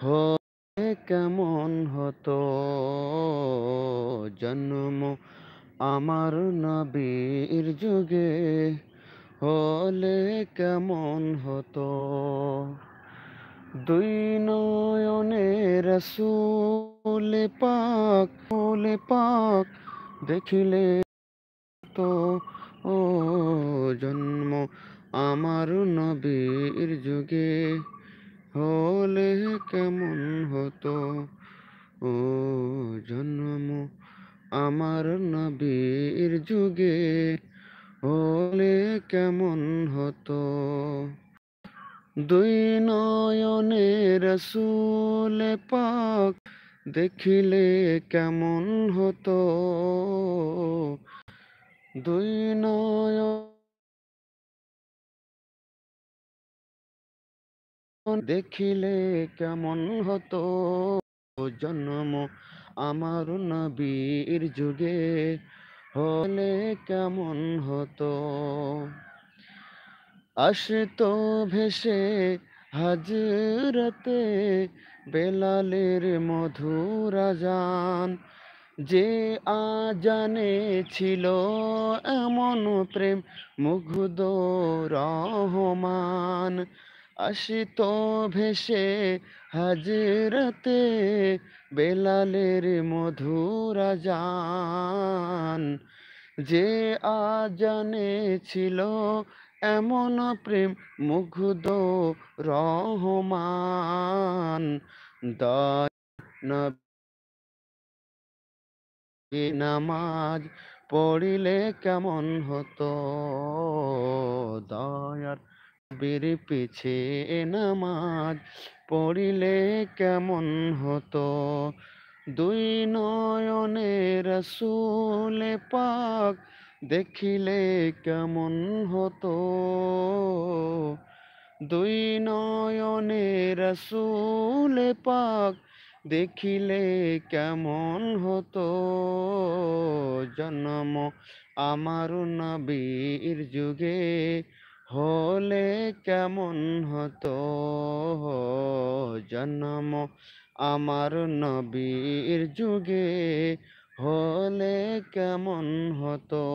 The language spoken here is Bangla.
হলে কেমন হতো জন্ম আমার নবীর যুগে, হলে কেমন হতো। দুই নয়নে রসূল পাক দেখিলে তো ও জন্ম আমার নবীর যুগে, হলে কেমন হতো ও জন্ম আমার নবীর যুগে, হলে কেমন হতো। দুই নয়নে রসূল পাক দেখিলে কেমন হতো। দুই নয়ন দেখিলে কেমন হতো জন্ম আমার নবীর যুগে, হলে কেমন হতো। আসতো ভেসে হাজরতে বেলালের মধুর আজান, যে আজানে ছিল এমন প্রেম মুগ্ধ রহমান। আসতো ভেসে হাজরতে বেলালের মধুর আজান, যে আজানে ছিল এমন প্রেম মুগ্ধ রহমান। দয়ানবী নামাজ পড়িলে কেমন হতো, দয়ার বীর পিছে নামাজ পড়িলে কেমন হতো। দুই নয়নে রসূল পাক দেখিলে কেমন হতো। দুই নয়নে রসূল পাক দেখিলে কেমন হতো জন্ম আমার নবীর যুগে, হলে কেমন হতো জন্ম আমার নবীর যুগে, হলে কেমন হতো।